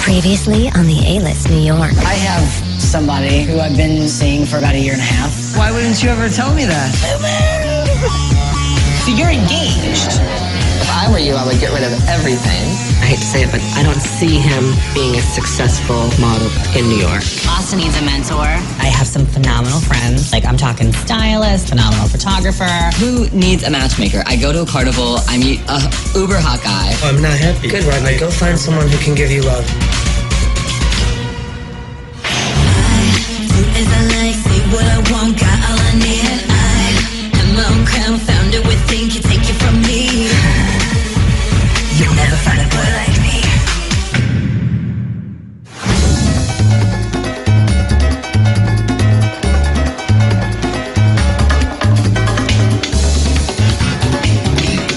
Previously on the A-List New York. I have somebody who I've been seeing for about a year and a half. Why wouldn't you ever tell me that? So you're engaged. If I were you, I would get rid of everything. I hate to say it, but I don't see him being a successful model in New York. Austin needs a mentor. I have some phenomenal friends. Like, I'm talking stylist, phenomenal photographer. Who needs a matchmaker? I go to a carnival, I meet a uber hot guy. I'm not happy. Good, Rodney. Go find someone who can give you love. What I want, got all I need. I am my own crown, found it within, can take it from me. You'll never find a boy like me.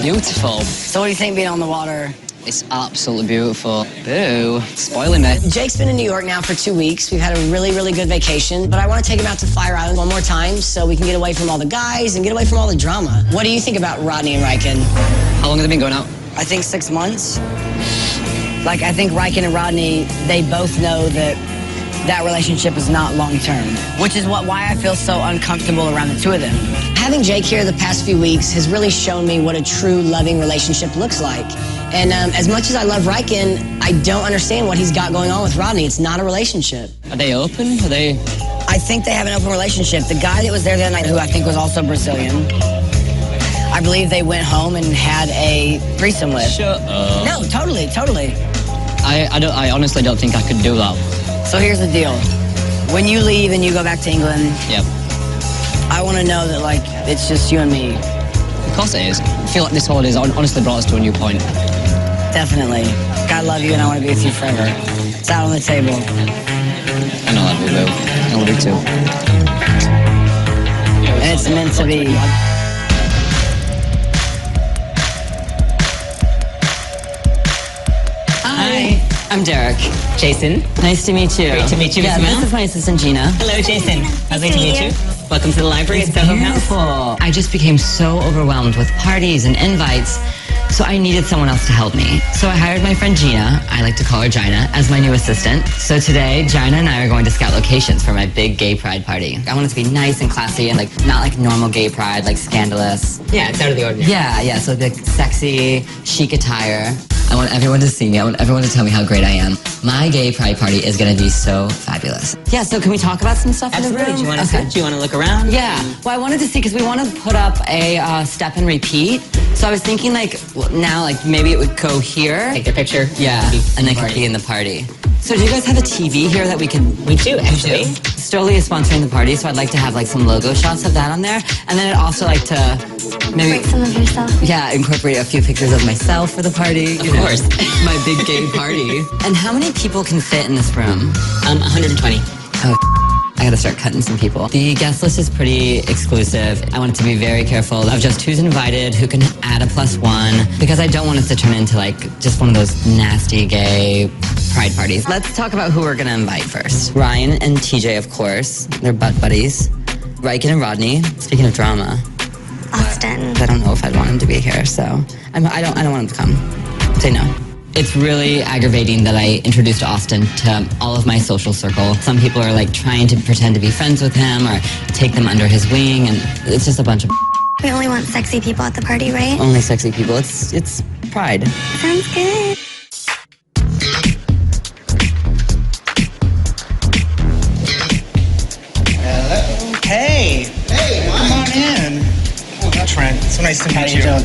Beautiful. So what do you think being on the water? It's absolutely beautiful. Boo. Spoiling me. Jake's been in New York now for 2 weeks. We've had a really, really good vacation, but I want to take him out to Fire Island one more time so we can get away from all the guys and get away from all the drama. What do you think about Rodney and Riken? How long have they been going out? I think 6 months. Like, I think Riken and Rodney, they both know that that relationship is not long-term, which is why I feel so uncomfortable around the two of them. Having Jake here the past few weeks has really shown me what a true loving relationship looks like. And as much as I love Riken, I don't understand what he's got going on with Rodney. It's not a relationship. Are they open? Are they... I think they have an open relationship. The guy that was there that night, who I think was also Brazilian, I believe they went home and had a threesome with. Shut up. No, totally. I honestly don't think I could do that. So here's the deal. When you leave and you go back to England, Yep. I want to know that, like, it's just you and me. Of course it is. I feel like this holiday's honestly brought us to a new point. Definitely. I love you and I want to be with you forever. It's out on the table. I know that, boo. I love you too. And it's meant to be. Hi, I'm Derek. Jason. Nice to meet you. Great to meet you, Yeah, Miss Mel. this is my assistant, Gina. Hello, Jason. Nice to meet you. Welcome to the library. It's Beautiful. I just became so overwhelmed with parties and invites, so I needed someone else to help me. So I hired my friend Gina, I like to call her Gina, as my new assistant. So today, Gina and I are going to scout locations for my big gay pride party. I want it to be nice and classy and like not like normal gay pride, like scandalous. Yeah, it's out of the ordinary. Yeah, so like sexy, chic attire. I want everyone to see me. I want everyone to tell me how great I am. My gay pride party is going to be so fabulous. Yeah, so can we talk about some stuff in the Absolutely. room? Do you want to Okay. sit? Do you want to look around? Yeah. Well, I wanted to see, because we want to put up a step and repeat. So I was thinking, like, now, like, maybe it would go here. Take the picture. Yeah, and they could be in the party. So do you guys have a TV here that we could... We do, actually. Stoli is sponsoring the party, so I'd like to have, like, some logo shots of that on there. And then I'd also like to maybe... Break some of yourself. Yeah, incorporate a few pictures of myself for the party. Of course. My big gay party. And how many people can fit in this room? 120. Oh, I gotta start cutting some people. The guest list is pretty exclusive. I want it to be very careful of just who's invited, who can add a +1, because I don't want it to turn into like just one of those nasty gay pride parties. Let's talk about who we're gonna invite first. Ryan and TJ, of course. They're butt buddies. Riken and Rodney. Speaking of drama, Austin. I don't know if I'd want him to be here, so I don't want him to come. Say no. It's really aggravating that I introduced Austin to all of my social circle. Some people are like trying to pretend to be friends with him or take them under his wing, and it's just a bunch of We only want sexy people at the party, right? only sexy people. It's pride. Sounds good. Hey, come on in. Trent, so nice to meet you. Good.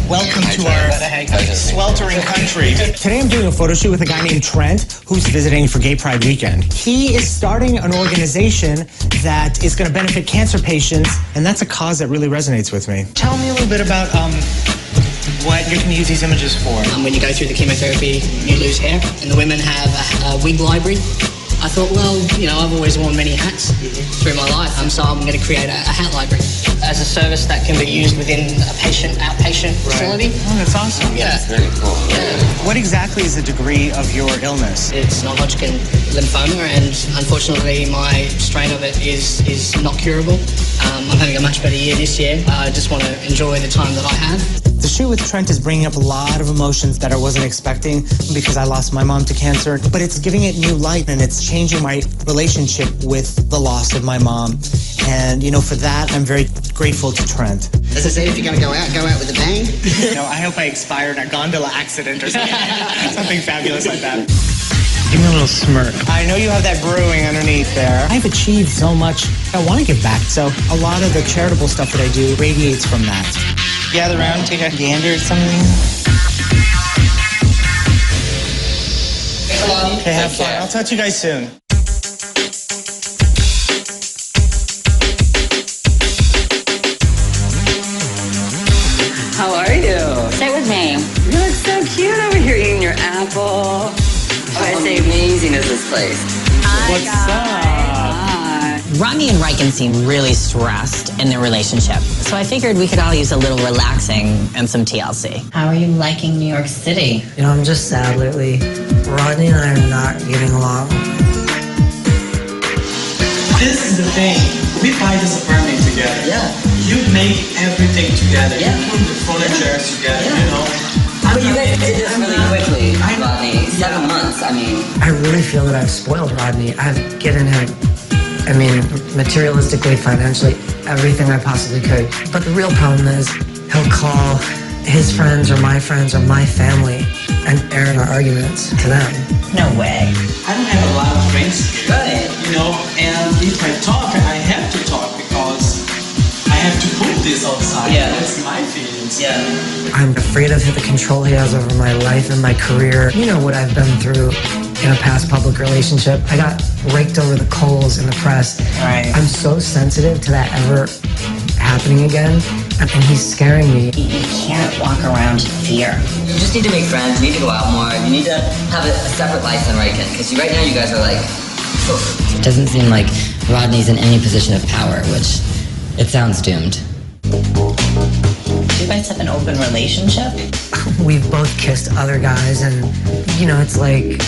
Welcome to our sweltering country. Today I'm doing a photo shoot with a guy named Trent who's visiting for Gay Pride Weekend. He is starting an organization that is going to benefit cancer patients, and that's a cause that really resonates with me. Tell me a little bit about what you're going to use these images for. When you go through the chemotherapy, you lose hair, and the women have a wig library. I thought, well, you know, I've always worn many hats through my life, so I'm going to create a hat library as a service that can be used within a outpatient facility. Oh, that's awesome. Yeah. really cool. What exactly is the degree of your illness? It's non-Hodgkin lymphoma, and unfortunately my strain of it is not curable. I'm having a much better year this year. I just want to enjoy the time that I have. The shoot with Trent is bringing up a lot of emotions that I wasn't expecting because I lost my mom to cancer, but it's giving it new light and it's changing my relationship with the loss of my mom. And, you know, for that, I'm very grateful to Trent. As I said, if you're going to go out with a bang. No, I hope I expire in a gondola accident or something. Something fabulous like that. Give me a little smirk. I know you have that brewing underneath there. I've achieved so much. I want to give back. So a lot of the charitable stuff that I do radiates from that. Gather around, take a gander at something. Okay, have fun. I'll talk to you guys soon. How are you? Stay with me. You look so cute over here eating your apple. How amazing is this place? What's up? Rodney and Riken seem really stressed in their relationship. So I figured we could all use a little relaxing and some TLC. How are you liking New York City? You know, I'm just sad lately. Rodney and I are not getting along. This is the thing. We buy this apartment together. Yeah. You make everything together. Yeah. You put the furniture together, Yeah. you know. But you guys did this really quickly, Rodney. 7 months, I mean. I really feel that I've spoiled Rodney. I've given him, materialistically, financially, everything I possibly could. But the real problem is he'll call his friends or my family and air our arguments to them. No way. I don't have a lot of friends here. Right. You know, and if I talk, I have to talk because I have to put this outside. Yeah. That's my feelings. Yeah. I'm afraid of the control he has over my life and my career. You know what I've been through in a past public relationship. I got raked over the coals in the press. Right. I'm so sensitive to that ever happening again, and he's scaring me. You can't walk around in fear. You just need to make friends. You need to go out more. You need to have a separate life than Riken. Because right now you guys are like... It doesn't seem like Rodney's in any position of power, which it sounds doomed. Do you guys have an open relationship? We've both kissed other guys, and, you know, it's like,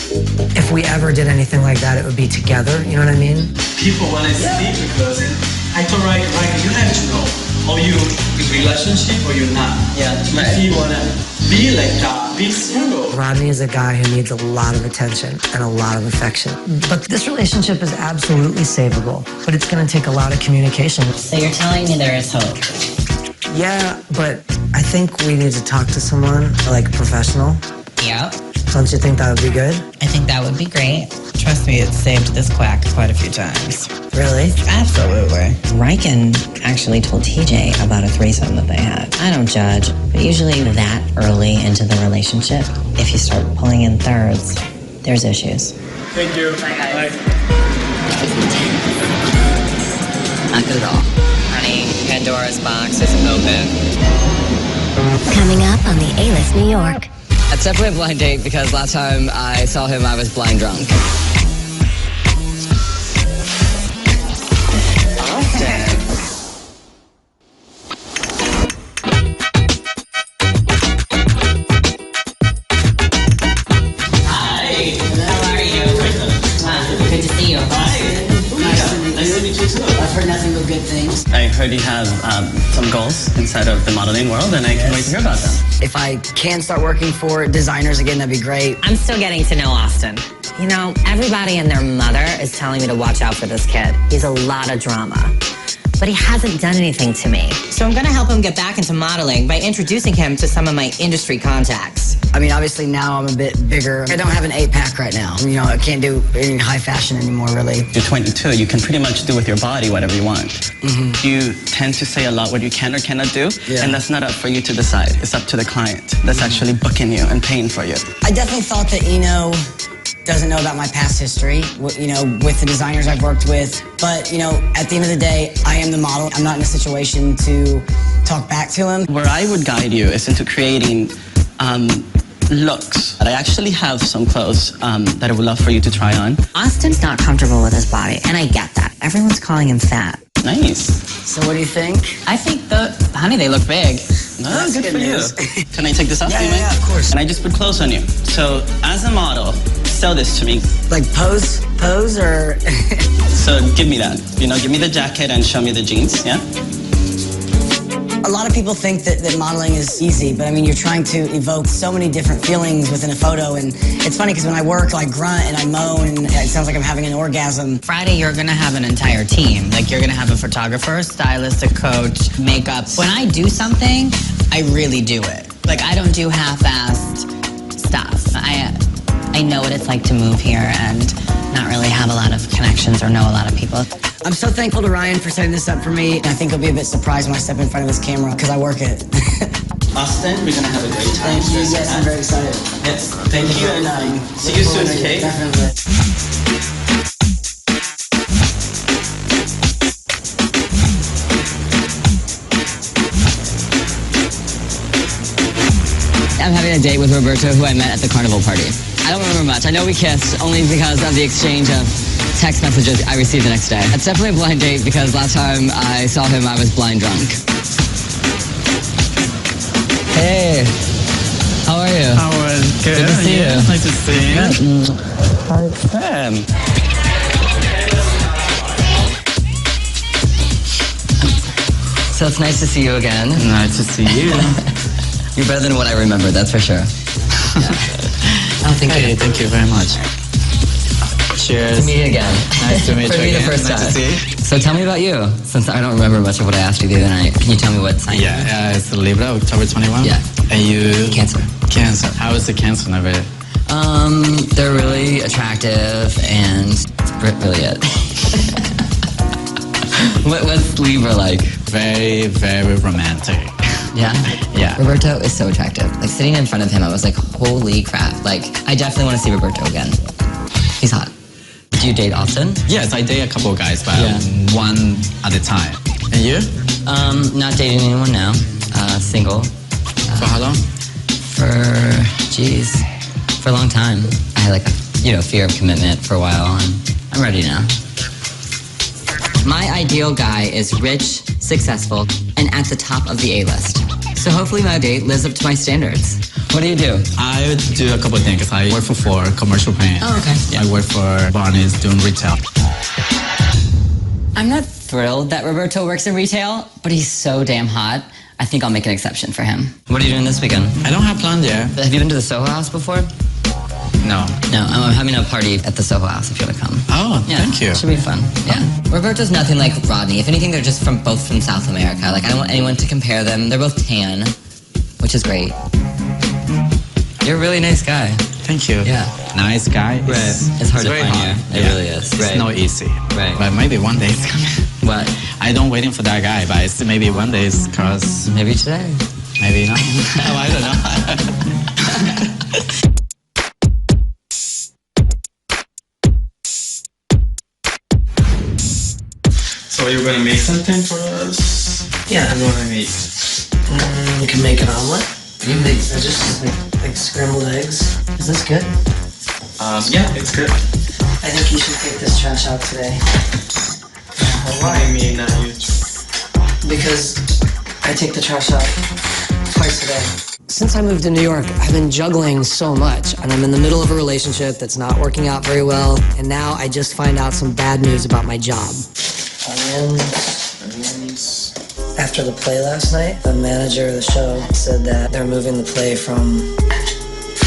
if we ever did anything like that, it would be together, you know what I mean? People want to sleep with us, and I told Riken, you have to know, are you in a relationship or you're not? Yeah. If you want to be like that, be single. Rodney is a guy who needs a lot of attention and a lot of affection. But this relationship is absolutely savable, but it's going to take a lot of communication. So you're telling me there is hope? Yeah, but I think we need to talk to someone, like a professional. Yep. Don't you think that would be good? I think that would be great. Trust me, it's saved this quack quite a few times. Really? Absolutely. Riken actually told TJ about a threesome that they had. I don't judge, but usually that early into the relationship, if you start pulling in thirds, there's issues. Thank you. Bye, guys. Not good at all. Honey, Pandora's box is open. Coming up on the A-List New York. It's definitely a blind date because last time I saw him, I was blind drunk. Hi. How are you? Good to see you. Nice to meet you too. I've heard nothing but good things. I heard you have some goals inside of the modeling world, and I can't wait to hear about them. If I can start working for designers again, that'd be great. I'm still getting to know Austin. You know, everybody and their mother is telling me to watch out for this kid. He's a lot of drama. But he hasn't done anything to me. So I'm gonna help him get back into modeling by introducing him to some of my industry contacts. I mean, obviously now I'm a bit bigger. I don't have an 8-pack right now. You know, I can't do any high fashion anymore, really. You're 22. You can pretty much do with your body whatever you want. You tend to say a lot what you can or cannot do, and that's not up for you to decide. It's up to the client that's actually booking you and paying for you. I definitely thought that Eno doesn't know about my past history, you know, with the designers I've worked with. But, you know, at the end of the day, I am the model. I'm not in a situation to talk back to him. Where I would guide you is into creating looks. I actually have some clothes that I would love for you to try on. Austin's not comfortable with his body, and I get that. Everyone's calling him fat. Nice. So what do you think? I think honey, they look big. Oh, good for you. Can I take this off? Yeah, of course. And I just put clothes on you. So as a model, sell this to me. Like pose or? So give me that. Give me the jacket and show me the jeans, yeah? A lot of people think that modeling is easy, but I mean, you're trying to evoke so many different feelings within a photo, and it's funny because when I work, I grunt and I moan, and it sounds like I'm having an orgasm. Friday, you're gonna have an entire team. Like, you're gonna have a photographer, a stylist, a coach, makeup. When I do something, I really do it. Like, I don't do half-assed stuff. I know what it's like to move here and not really have a lot of connections or know a lot of people. I'm so thankful to Ryan for setting this up for me. I think he'll be a bit surprised when I step in front of this camera because I work it. Austin, we're gonna have a great time. Thank you. Yes, I'm very excited. Yes, thank you. And see you soon, okay? Definitely. I'm having a date with Roberto, who I met at the carnival party. I don't remember much. I know we kissed only because of the exchange of text messages I received the next day. It's definitely a blind date because last time I saw him, I was blind drunk. Hey, how are you? How are you? Good to see you. Nice to see you. Hi, Sam. So it's nice to see you again. Nice to see you. You're better than what I remember, that's for sure. Hey, thank you very much. Cheers. To meet you again. Nice to meet For you me again. the first Nice time. to see you. So tell me about you, since I don't remember much of what I asked you the other night. Can you tell me what sign you are? Yeah, it's Libra, October 21. Yeah. And you? Cancer. Cancer. How is the cancer number? They're really attractive, and that's really it. What's Libra like? Very, very romantic. Yeah? Yeah. Roberto is so attractive. Like, sitting in front of him, I was like, holy crap. Like, I definitely want to see Roberto again. He's hot. Do you date often? Yes, I date a couple of guys, but one at a time. And you? Not dating anyone now. Single. For how long? For a long time. I had like a, fear of commitment for a while, and I'm ready now. My ideal guy is rich, successful, and at the top of the A-list. So hopefully my date lives up to my standards. What do you do? I do a couple of things. I work for Ford, commercial paint. Oh, okay. I work for Barney's doing retail. I'm not thrilled that Roberto works in retail, but he's so damn hot. I think I'll make an exception for him. What are you doing this weekend? I don't have plans yet. Have you been to the Soho House before? No. No, I'm having a party at the Soho House if you want to come. Oh, Yeah, thank you. It should be fun. Yeah. Roberto's nothing like Rodney. If anything, they're just both from South America. Like, I don't want anyone to compare them. They're both tan, which is great. You're a really nice guy. Thank you. Yeah. Nice guy. It's hard to very find hard. you. It really is. It's not easy. Right. But maybe one day it's coming. What? I don't waiting for that guy, but it's maybe one day it's because... Maybe today. Maybe not. Oh, I don't know. So you're gonna make something for us? Yeah. What do you wanna make? You can make an omelet. You can make just like scrambled eggs. Is this good? Yeah, it's good. I think you should take this trash out today. Why me not you? Because I take the trash out twice a day. Since I moved to New York, I've been juggling so much, and I'm in the middle of a relationship that's not working out very well, and now I just find out some bad news about my job. Onions. After the play last night, the manager of the show said that they're moving the play from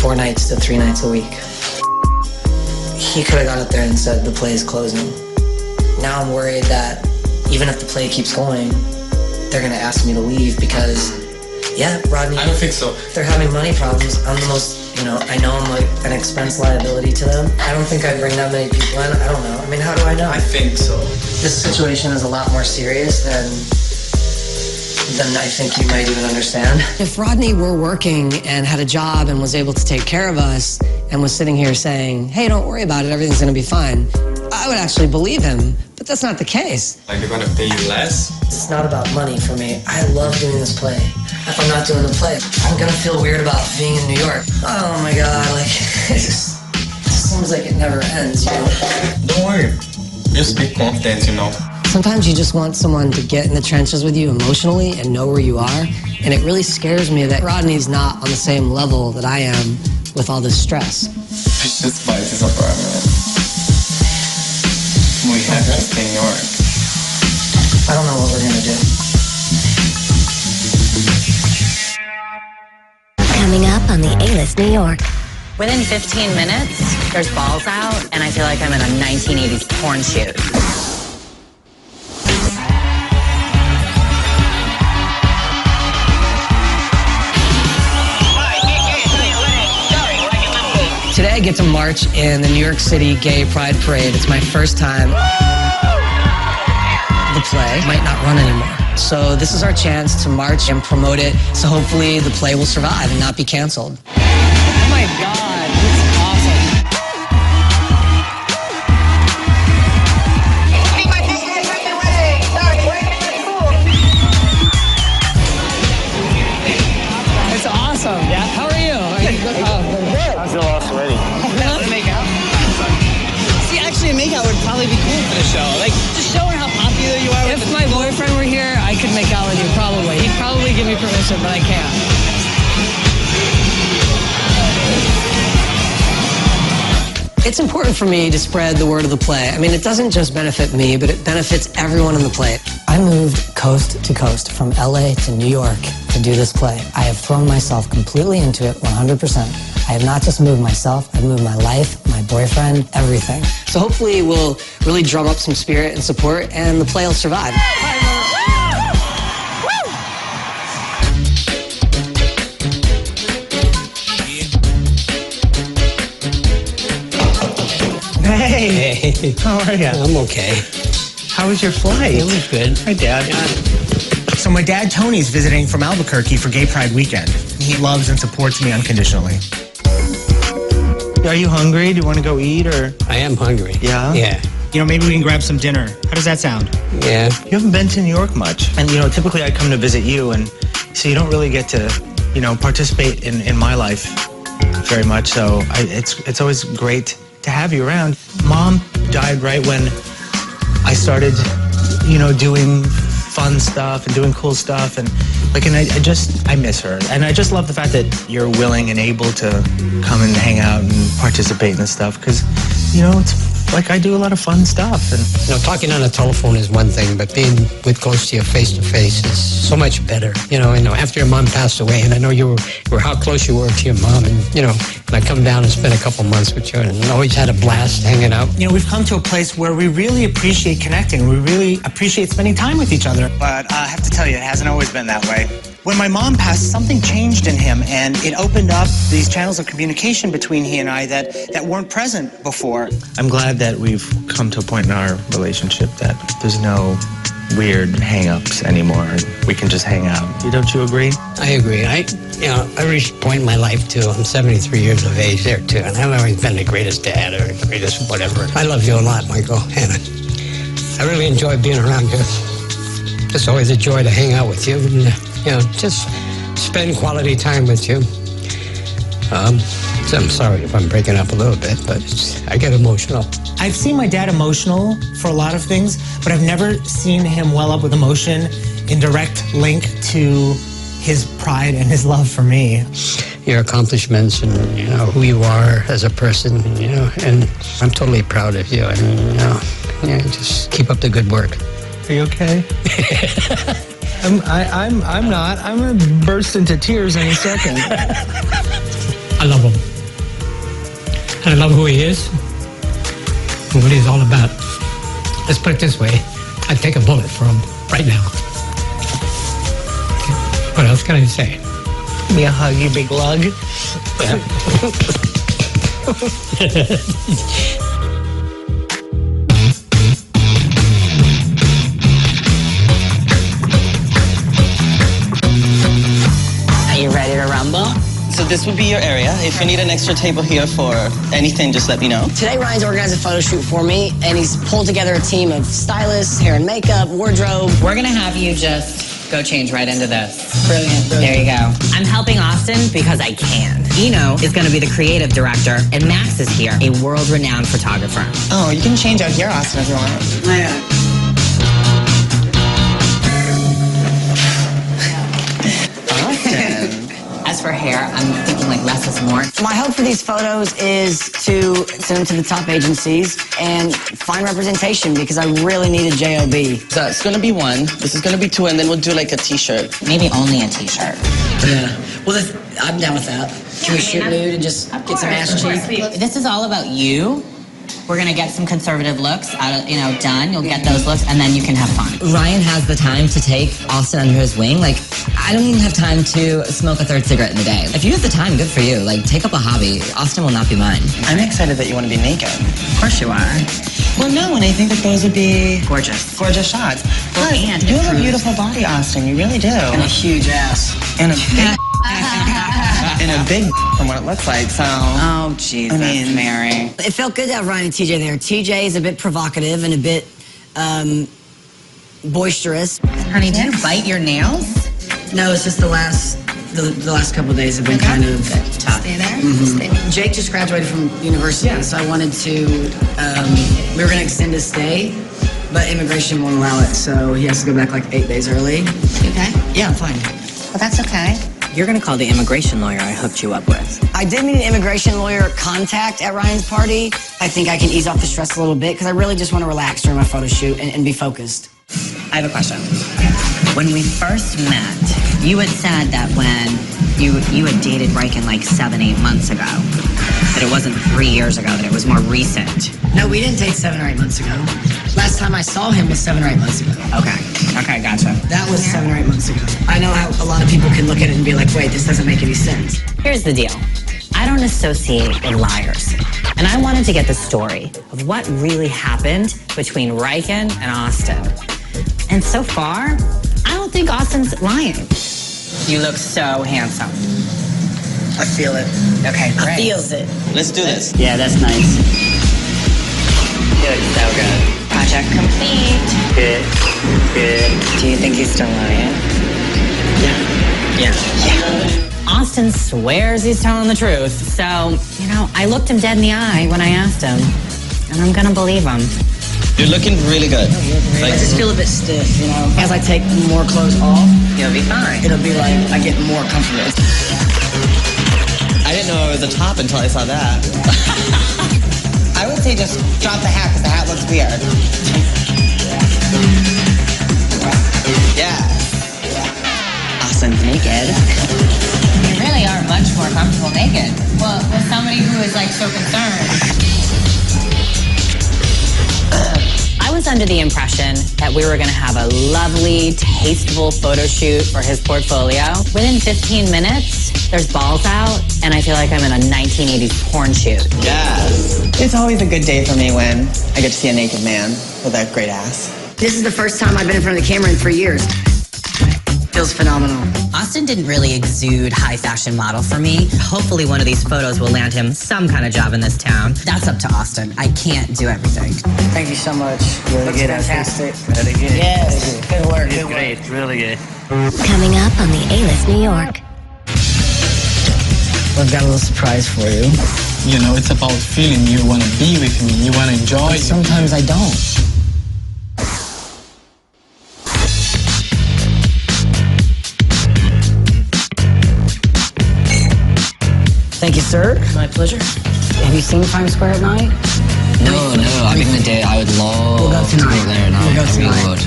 4 nights to 3 nights a week. He could have got up there and said the play is closing. Now I'm worried that even if the play keeps going, they're gonna ask me to leave because, yeah, Rodney, I don't think so. they're having money problems. I'm the most, I know I'm like an expense liability to them. I don't think I bring that many people in. I don't know. I mean, how do I know? I think so. This situation is a lot more serious than I think you might even understand. If Rodney were working and had a job and was able to take care of us and was sitting here saying, hey, don't worry about it, everything's gonna be fine, I would actually believe him, but that's not the case. Like they're gonna pay you less? It's not about money for me. I love doing this play. If I'm not doing the play, I'm gonna feel weird about being in New York. Oh my God, like, it just seems like it never ends, Don't worry. Just be confident, Sometimes you just want someone to get in the trenches with you emotionally and know where you are. And it really scares me that Rodney's not on the same level that I am with all this stress. It's just by his apartment. We have to stay in New York. I don't know what we're gonna do. Coming up on the A-List New York. Within 15 minutes, there's balls out, and I feel like I'm in a 1980s porn shoot. Today I get to march in the New York City Gay Pride Parade. It's my first time. The play might not run anymore. So this is our chance to march and promote it, so hopefully the play will survive and not be canceled. Oh my God, this is awesome. It's awesome. Yeah. How are you? Good. I feel lost already. Make out? See, actually, a makeout would probably be cool for the show. Like, just showing how popular you are. If my boyfriend were here, I could make out with you, probably. He'd probably give me permission, but I can't. It's important for me to spread the word of the play. I mean, it doesn't just benefit me, but it benefits everyone in the play. I moved coast to coast from LA to New York to do this play. I have thrown myself completely into it, 100%. I have not just moved myself, I've moved my life, my boyfriend, everything. So hopefully we'll really drum up some spirit and support, and the play will survive. Hey, how are you? I'm okay. How was your flight? It was good. Hi, Dad. So my dad, Tony's visiting from Albuquerque for Gay Pride weekend. He loves and supports me unconditionally. Are you hungry? Do you want to go eat, or? I am hungry. Yeah? Yeah. You know, maybe we can grab some dinner. How does that sound? Yeah. You haven't been to New York much. And, you know, typically I come to visit you, and so you don't really get to, you know, participate in my life very much. So it's always great to have you around. Mom died right when I started, you know, doing fun stuff and doing cool stuff, and like, and I miss her, and I just love the fact that you're willing and able to come and hang out and participate and stuff, because, you know, it's like I do a lot of fun stuff. And You know, talking on the telephone is one thing, but being with close to you face to face is so much better. You know, after your mom passed away, and I know you were how close you were to your mom, and, you know, I come down and spend a couple months with you, and always had a blast hanging out. you know, we've come to a place where we really appreciate connecting. We really appreciate spending time with each other. But I have to tell you, it hasn't always been that way. When my mom passed, something changed in him, and it opened up these channels of communication between he and I that weren't present before. I'm glad that we've come to a point in our relationship that there's no weird hang-ups anymore. We can just hang out. Don't you agree? I agree. I reached a point in my life, too. I'm 73 years of age there, too, and I've always been the greatest dad or the greatest whatever. I love you a lot, Michael, and I really enjoy being around you. It's always a joy to hang out with you and, you know, just spend quality time with you. So I'm sorry if I'm breaking up a little bit, but I get emotional. I've seen my dad emotional for a lot of things, but I've never seen him well up with emotion in direct link to his pride and his love for me. Your accomplishments and, you know, who you are as a person, you know, and I'm totally proud of you. And, you know, just keep up the good work. Are you okay? I'm not. I'm gonna burst into tears any second. I love him. And I love who he is and what he's all about. Let's put it this way. I'd take a bullet for him right now. What else can I say? Give me a hug, you big lug. Are you ready to rumble? So this would be your area. If you need an extra table here for anything, just let me know. Today, Ryan's organized a photo shoot for me, and he's pulled together a team of stylists, hair and makeup, wardrobe. We're gonna have you just go change right into this. Brilliant. There you go. I'm helping Austin because I can. Eno is gonna be the creative director, and Max is here, a world-renowned photographer. Oh, you can change out here, Austin, if you want. for hair. I'm thinking like less is more. My hope for these photos is to send them to the top agencies and find representation because I really need a job. So it's gonna be one, this is gonna be two, and then we'll do like a t-shirt. Maybe only a t-shirt. Yeah. Well, I'm down with that. Can we shoot nude and just get some ass cheek? This is all about you. We're gonna get some conservative looks out of, done. You'll get those looks, and then you can have fun. Ryan has the time to take Austin under his wing. Like, I don't even have time to smoke a third cigarette in the day. If you have the time, good for you. Like, take up a hobby. Austin will not be mine. I'm excited that you want to be naked. Of course you are. Well, no, and I think that those would be gorgeous. Gorgeous shots. Well, Plus, and you have a improved. beautiful body, Austin. You really do. And a huge ass. And a big and a big from what it looks like, so. Oh, Jesus, Mary. It felt good to have Ryan and TJ there. TJ is a bit provocative and a bit boisterous. Honey, do you bite your nails? No, it's just the last couple of days have been kind of tough. Stay there? Mm-hmm. Jake just graduated from university, so I wanted to, we were going to extend his stay, but immigration won't allow it, so he has to go back like 8 days early. Okay. Yeah, I'm fine. Well, that's okay. You're gonna call the immigration lawyer I hooked you up with. I did need an immigration lawyer contact at Ryan's party. I think I can ease off the stress a little bit because I really just want to relax during my photo shoot and be focused. I have a question. When we first met, you had said that when you had dated Riken like 7-8 months ago, that it wasn't 3 years ago, that it was more recent. No, we didn't date 7 or 8 months ago. Last time I saw him was 7 or 8 months ago. Okay, gotcha. That was 7 or 8 months ago. I know how a lot of people can look at it and be like, wait, this doesn't make any sense. Here's the deal. I don't associate with liars. And I wanted to get the story of what really happened between Riken and Austin. And so far, I don't think Austin's lying. You look so handsome. I feel it. Okay, great. I feels it. Let's do this. Yeah, that's nice. You look so good. Project complete. Good. Do you think he's still lying? Yeah. Austin swears he's telling the truth. So, I looked him dead in the eye when I asked him. And I'm gonna believe him. You're looking really good. I just feel a bit stiff, As I take more clothes off, You'll be fine. it'll be like I get more comfortable. I didn't know it was a top until I saw that. I would say just drop the hat because the hat looks weird. Yeah. Austin's naked. You really are much more comfortable naked. Well, with somebody who is like so concerned. I was under the impression that we were going to have a lovely, tasteful photo shoot for his portfolio. Within 15 minutes, there's balls out, and I feel like I'm in a 1980s porn shoot. Yes. It's always a good day for me when I get to see a naked man with a great ass. This is the first time I've been in front of the camera in 3 years. Feels phenomenal. Austin didn't really exude high fashion model for me. Hopefully one of these photos will land him some kind of job in this town. That's up to Austin. I can't do everything. Thank you so much. Really Looks good. fantastic. Really good. Yes. Good work. Good work. Great, really good. Coming up on the A-List New York. I've got a little surprise for you. It's about feeling you want to be with me, you want to enjoy But sometimes I don't. Thank you, sir. My pleasure. Have you seen Times Square at night? No, I mean the day I would love We'll go to tonight. go there now. We'll go I really tonight. would.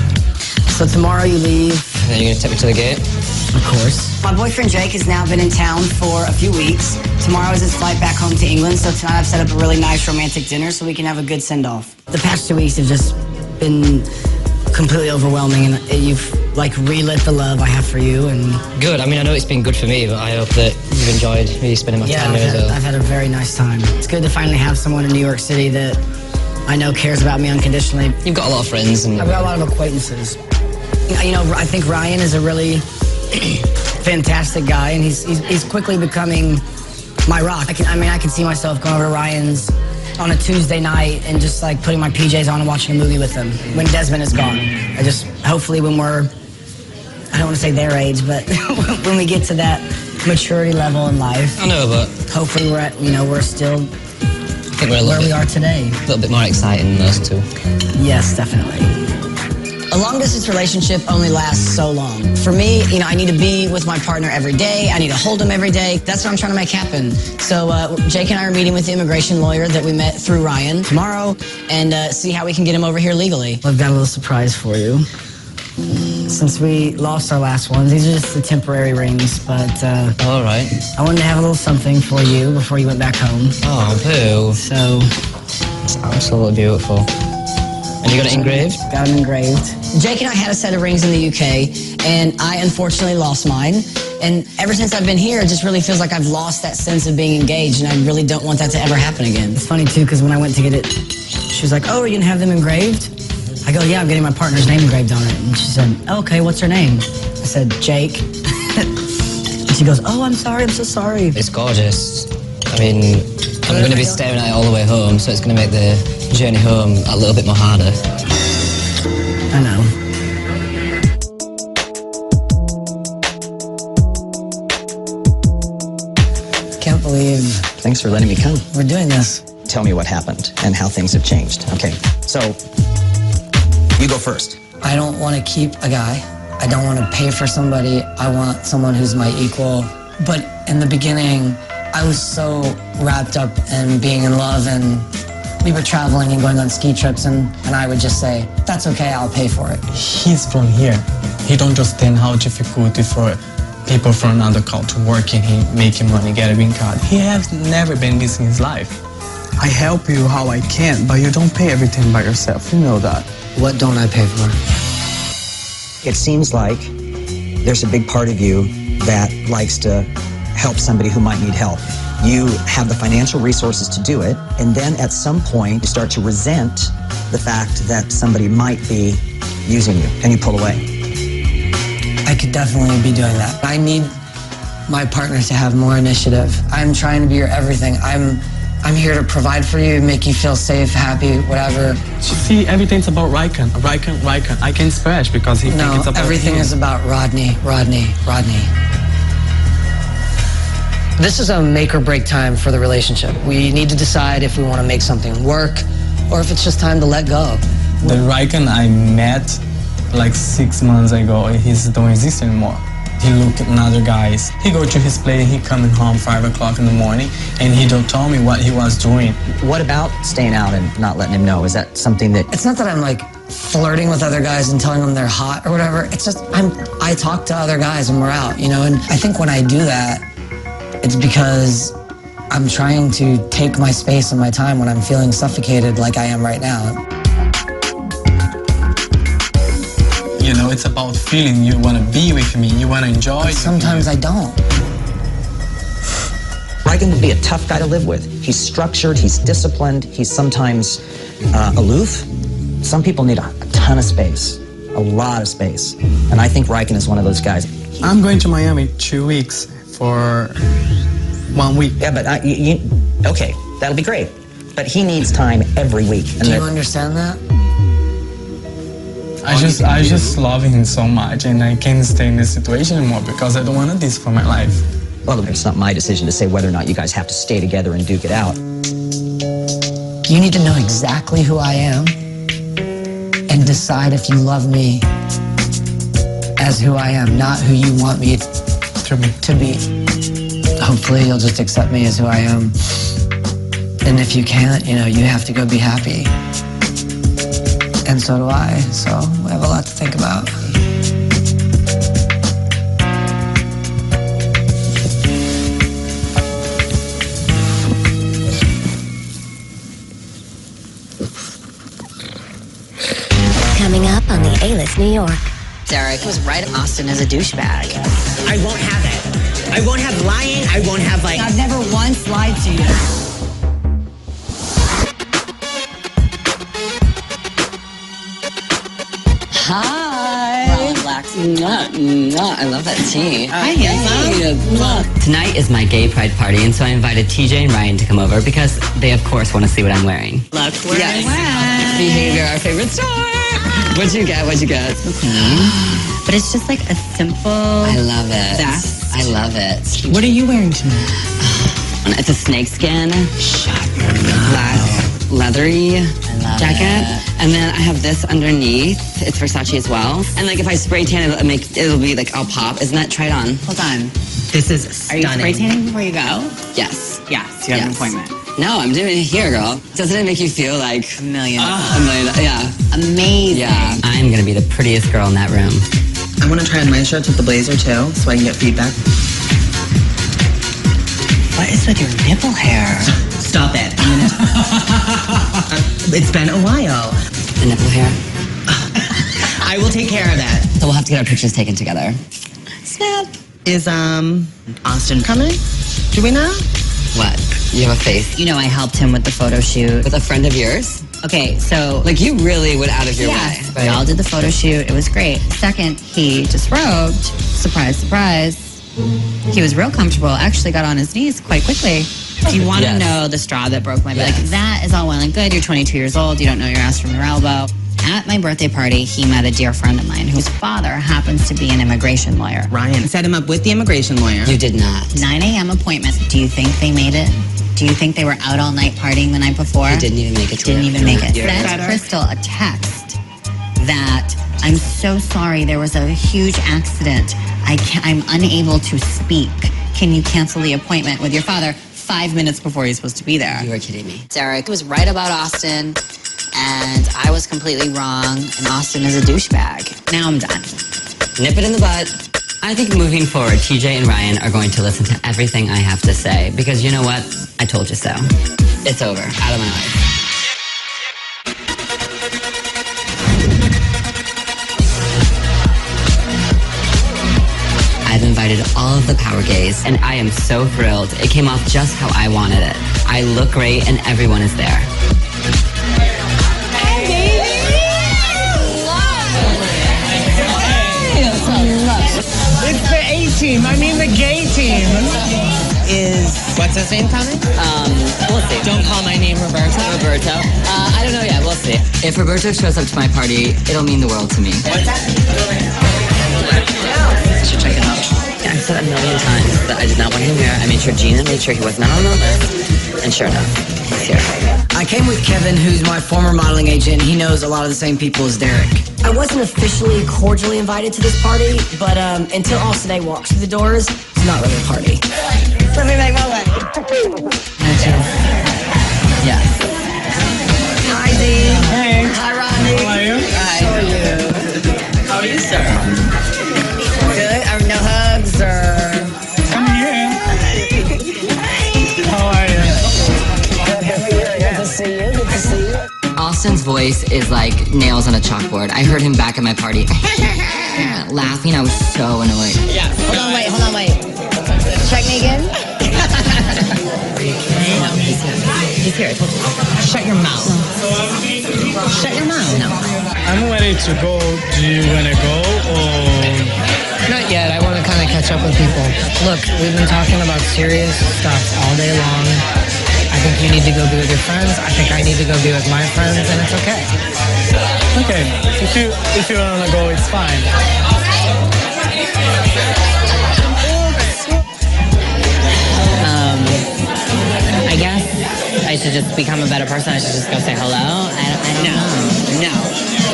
So tomorrow you leave. And then you're gonna take me to the gate? Of course. My boyfriend Jake has now been in town for a few weeks. Tomorrow is his flight back home to England, so tonight I've set up a really nice romantic dinner so we can have a good send-off. The past 2 weeks have just been completely overwhelming, and you've relit the love I have for you. And Good. I mean, I know it's been good for me, but I hope that you've enjoyed me spending my time here as well. I've had a very nice time. It's good to finally have someone in New York City that I know cares about me unconditionally. You've got a lot of friends, and I've got a lot of acquaintances. I think Ryan is a really fantastic guy, and he's quickly becoming my rock. I can see myself going over to Ryan's on a Tuesday night and just putting my PJs on and watching a movie with him when Desmond is gone. Hopefully when we're, I don't want to say their age, but when we get to that maturity level in life. I know, but hopefully we're at, we're still I think we're a little where we are today. A little bit more exciting than those two. Yes, definitely. A long-distance relationship only lasts so long. For me, you know, I need to be with my partner every day. I need to hold him every day. That's what I'm trying to make happen. So Jake and I are meeting with the immigration lawyer that we met through Ryan tomorrow and see how we can get him over here legally. I've got a little surprise for you. Since we lost our last one, these are just the temporary rings, but all right. I wanted to have a little something for you before you went back home. Oh, boo. So, it's absolutely beautiful. And you got it engraved? Got it engraved. Jake and I had a set of rings in the UK, and I unfortunately lost mine. And ever since I've been here, it just really feels like I've lost that sense of being engaged, and I really don't want that to ever happen again. It's funny, too, because when I went to get it, she was like, oh, are you going to have them engraved? I go, yeah, I'm getting my partner's name engraved on it. And she said, oh, okay, what's her name? I said, Jake. And she goes, oh, I'm sorry, I'm so sorry. It's gorgeous. I mean, I'm going to be staring at it all the way home, so it's going to make the journey home a little bit more harder. I know. Can't believe... Thanks for letting me come. We're doing this. Tell me what happened and how things have changed. Okay, so you go first. I don't want to keep a guy. I don't want to pay for somebody. I want someone who's my equal. But in the beginning, I was so wrapped up in being in love, and we were traveling and going on ski trips, and I would just say, that's okay, I'll pay for it. He's from here. He don't understand how difficult it for people from another culture working, he making money, get a green card. He has never been this in his life. I help you how I can, but you don't pay everything by yourself. You know that. What don't I pay for? It seems like there's a big part of you that likes to help somebody who might need help. You have the financial resources to do it, and then at some point you start to resent the fact that somebody might be using you, and you pull away. I could definitely be doing that. I need my partner to have more initiative. I'm trying to be your everything. I'm here to provide for you, make you feel safe, happy, whatever. You see, everything's about Raikkonen. I can splash because he thinks it's about everything him. is about Rodney. This is a make or break time for the relationship. We need to decide if we want to make something work or if it's just time to let go. The Raikkonen I met like 6 months ago, he don't exist anymore. He looked at other guys. He go to his place, he coming home 5 o'clock in the morning, and he don't tell me what he was doing. What about staying out and not letting him know? Is that something that... It's not that I'm like flirting with other guys and telling them they're hot or whatever. It's just I talk to other guys and we're out, you know? And I think when I do that, it's because I'm trying to take my space and my time when I'm feeling suffocated like I am right now. You know, it's about feeling you want to be with me, you want to enjoy. But sometimes I don't. Raikkonen would be a tough guy to live with. He's structured, he's disciplined, he's sometimes aloof. Some people need a ton of space, a lot of space. And I think Raikkonen is one of those guys. I'm going to Miami 2 weeks for 1 week. Yeah, but okay, that'll be great. But he needs time every week. Do you understand that? I just love him so much, and I can't stay in this situation anymore because I don't want this for my life. Well, it's not my decision to say whether or not you guys have to stay together and duke it out. You need to know exactly who I am and decide if you love me as who I am, not who you want me to be. Hopefully you'll just accept me as who I am. And if you can't, you know, you have to go be happy. And so do I, so we have a lot to think about. Coming up on the A-List New York. Derek was right. Austin is a douchebag. I won't have it. I won't have lying. I won't have like... I've never once lied to you. Hi. Relax. I love that tea. Hi, Tonight is my gay pride party, and so I invited TJ and Ryan to come over because they, of course, want to see what I'm wearing. Look, we're Behavior, our favorite store. What'd you get? But it's just like a simple... I love it. vest. I love it. What are you wearing tonight? It's a snakeskin. Shut your mouth. leathery jacket. And then I have this underneath. It's Versace as well. And like if I spray tan, it'll be like, I'll pop. Isn't that, try it on. Hold on. This is stunning. Are you spray tanning before you go? Yes. Yes, you have an appointment. No, I'm doing it here, girl. Doesn't it make you feel like a million? Yeah. Amazing. Yeah. I'm gonna be the prettiest girl in that room. I want to try on my shirts with the blazer too, so I can get feedback. What is with your nipple hair? Stop it. It's been a while. The nipple hair? I will take care of that. So we'll have to get our pictures taken together. Snap. Is Austin coming? Do we know? What? You have a face. You know, I helped him with the photo shoot. With a friend of yours? Okay, so... Like, you really went out of your way. We all did the photo shoot. It was great. Second, he disrobed. Surprise, surprise. He was real comfortable. Actually got on his knees quite quickly. If you want to know the straw that broke my back, like, that is all well and good. You're 22 years old. You don't know your ass from your elbow. At my birthday party, he met a dear friend of mine whose father happens to be an immigration lawyer. Ryan set him up with the immigration lawyer. You did not. 9 a.m. appointment. Do you think they made it? Do you think they were out all night partying the night before? He didn't even make it. Didn't even make it. Sent Crystal a text that I'm so sorry. There was a huge accident. I'm unable to speak. Can you cancel the appointment with your father 5 minutes before he's supposed to be there? You are kidding me. Derek was right about Austin, and I was completely wrong, and Austin is a douchebag. Now I'm done. Nip it in the butt. I think moving forward, TJ and Ryan are going to listen to everything I have to say, because you know what? I told you so. It's over. Out of my life. I've invited all of the power gays, and I am so thrilled. It came off just how I wanted it. I look great, and everyone is there. It's the A-team. I mean the gay team. Is what's his name coming? We'll see. Don't call my name Roberto. Roberto? I don't know yet. We'll see. If Roberto shows up to my party, it'll mean the world to me. What's that? You should check it out. Yeah, I've said a million times that I did not want him here. I made sure Gina made sure he was not on the list. And sure enough, he's here. I came with Kevin, who's my former modeling agent. He knows a lot of the same people as Derek. I wasn't officially cordially invited to this party, but until Austin A walks through the doors, it's not really a party. Let me make my way. Yeah. Hi, Dee. Hey. Hi, Rodney. How are you? Hi. How are you? How are you, sir? Good. No hugs or... Come here. How are you? Good to see you. Good to see you. Austin's voice is like nails on a chalkboard. I heard him back at my party laughing. I was so annoyed. Yeah. Hold on, wait. Check me again. No, he's here. I told you. Shut your mouth. Shut your mouth. No. I'm ready to go. Do you want to go or? Not yet. I want to kind of catch up with people. Look, we've been talking about serious stuff all day long. I think you need to go be with your friends. I think I need to go be with my friends, and it's okay. Okay. If you want to go, it's fine. I guess I should just become a better person. I should just go say hello. I don't know. No.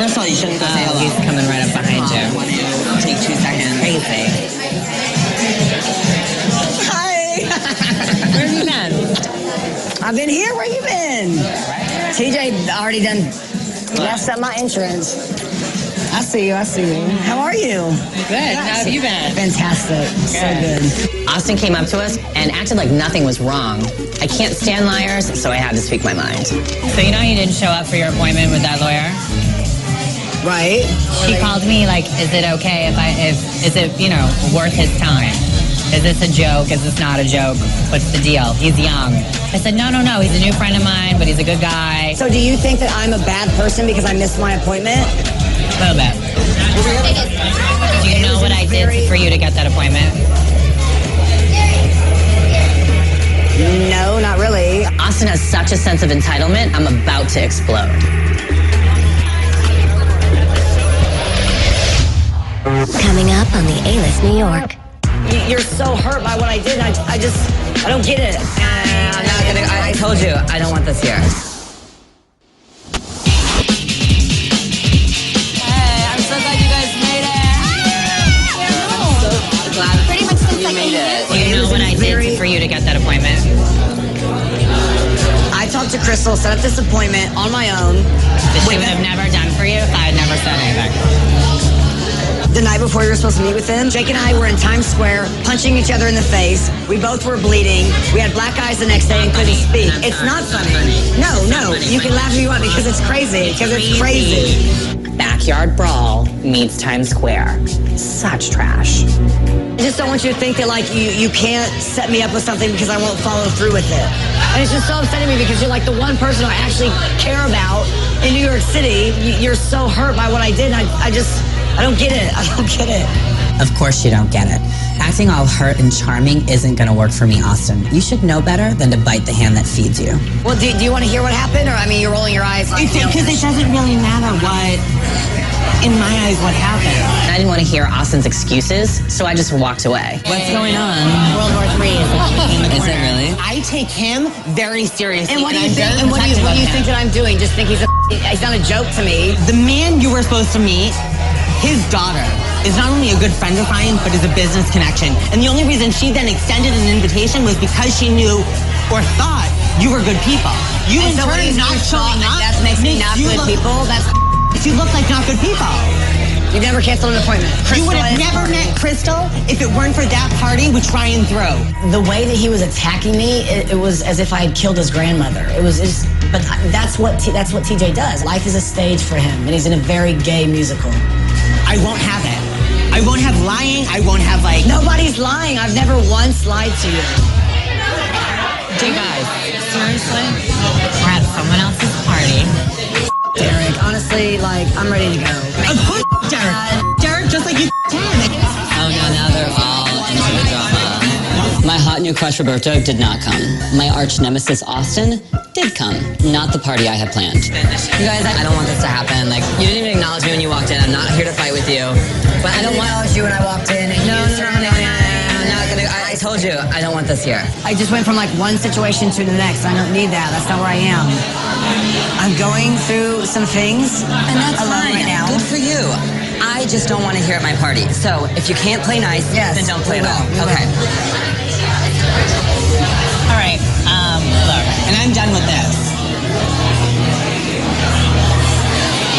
First of all, you shouldn't go say hello. He's coming right up behind you. It'll take 2 seconds. Crazy. Hi. Where have you been? I've been here. Where you been? TJ already done messed up my entrance. I see you. How are you? Good. How have you been? Fantastic. So good. Austin came up to us and acted like nothing was wrong. I can't stand liars, so I had to speak my mind. So you know you didn't show up for your appointment with that lawyer? Right. She called me like, is it okay is it, worth his time? Is this a joke? Is this not a joke? What's the deal? He's young. I said, no. He's a new friend of mine, but he's a good guy. So do you think that I'm a bad person because I missed my appointment? A little bit. Do you know what I did for you to get that appointment? No, not really. Austin has such a sense of entitlement, I'm about to explode. Coming up on the A-List New York. You're so hurt by what I did. I don't get it. I'm not gonna. I told you I don't want this here. Crystal set up this appointment on my own. That she would have never done for you if I had never said anything. The night before we were supposed to meet with him, Jake and I were in Times Square, punching each other in the face. We both were bleeding. We had black eyes the next day and couldn't speak. It's not funny. No. You can laugh if you want because it's crazy. Because it's crazy. Backyard brawl meets Times Square. Such trash. I just don't want you to think that like you can't set me up with something because I won't follow through with it. And it's just so upsetting me because you're like the one person I actually care about in New York City. You're so hurt by what I did. I don't get it. I don't get it. Of course you don't get it. Acting all hurt and charming isn't gonna work for me, Austin. You should know better than to bite the hand that feeds you. Well, do you want to hear what happened? Or, I mean, you're rolling your eyes. Like, Because it doesn't really matter in my eyes, what happened. I didn't want to hear Austin's excuses, so I just walked away. What's going on? World War III is Is it really? I take him very seriously. And what do you think? And what do you think that I'm doing? Just think he's not a joke to me. The man you were supposed to meet, his daughter, is not only a good friend of mine, but is a business connection. And the only reason she then extended an invitation was because she knew or thought you were good people. You in turn not showing up. That makes me not good people. You look like not good people. You never canceled an appointment. You would have never met Crystal if it weren't for that party with Ryan through. The way that he was attacking me, it was as if I had killed his grandmother. But that's what TJ does. Life is a stage for him, and he's in a very gay musical. I won't have it. I won't have lying. I won't have like... Nobody's lying. I've never once lied to you. You guys, seriously? We're at someone else's party. Derek, honestly, like, I'm ready to go. Of course, Derek. Derek, just like you can. Oh no, now they're all into the drama. My hot new crush Roberto did not come. My arch nemesis Austin did come. Not the party I had planned. You guys, I don't want this to happen. Like, you didn't even acknowledge me when you walked in. I'm not here to fight with you. But I don't want... acknowledge you when I walked in. And No. I told you, I don't want this here. I just went from like one situation to the next. I don't need that. That's not where I am. I'm going through some things. And that's alone fine. right now. Good for you. I just don't want to hear at my party. So if you can't play nice, then don't play at all. Okay. All right, look, and I'm done with this.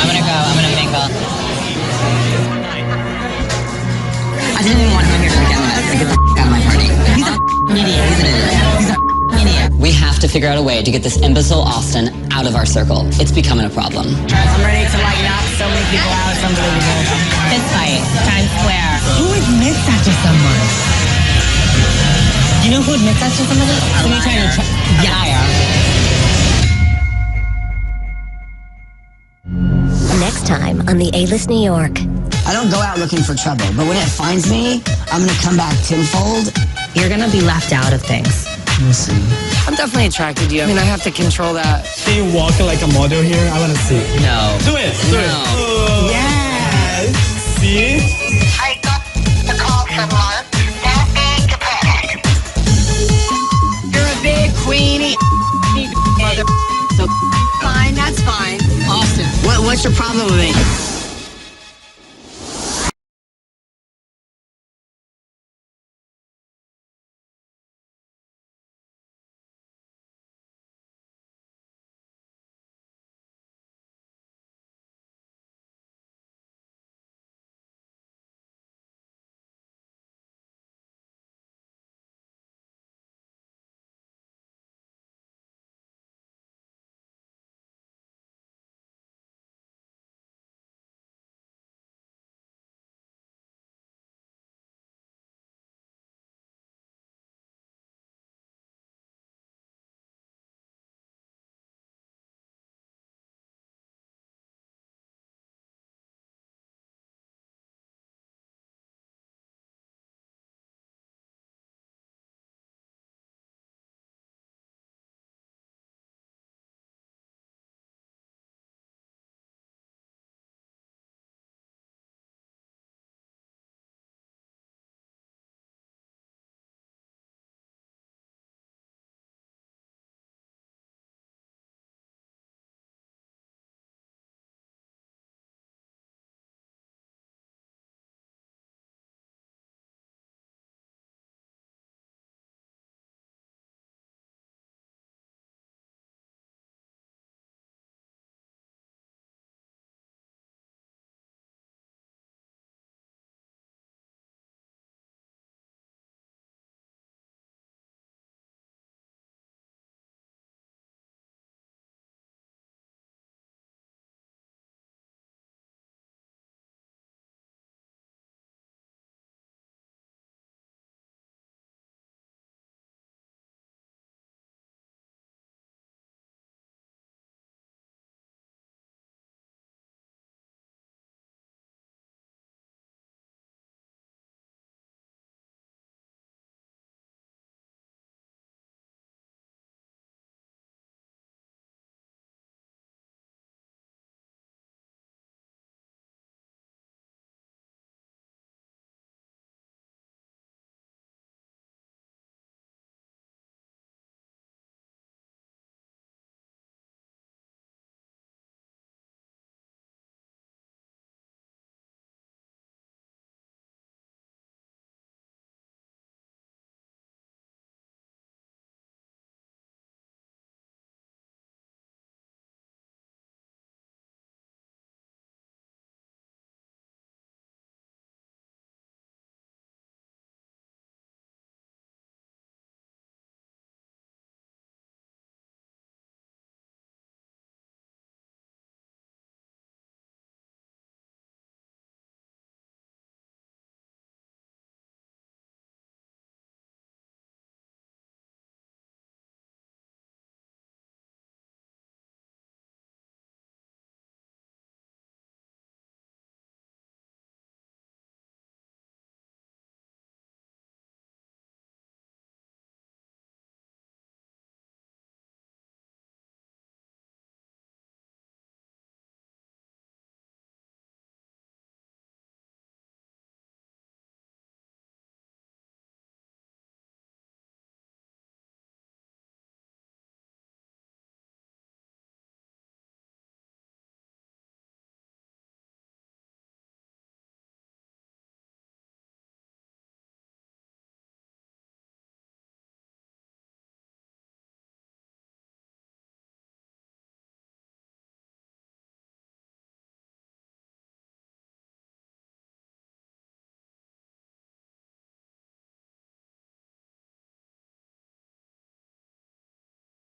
I'm gonna go, I'm gonna mingle. I didn't even want him here to begin with. Like, get the out of my party. He's an idiot. He's an idiot. He's an idiot. We have to figure out a way to get this imbecile Austin out of our circle. It's becoming a problem. I'm ready to like knock so many people out. It's unbelievable. Fist fight, Times Square. Who admits that to someone? You know who admits that to somebody? Somebody trying to Next time on the A-List New York. I don't go out looking for trouble, but when it finds me, I'm gonna come back tenfold. You're gonna be left out of things. We'll see. I'm definitely attracted to you. I mean, I have to control that. Can you walk like a model here? I want to see. No. Do it. Do it. Yes. See? I got the call from Mark. That big depressed. You're a big queenie mother. So fine, that's fine. Austin. What's your problem with me?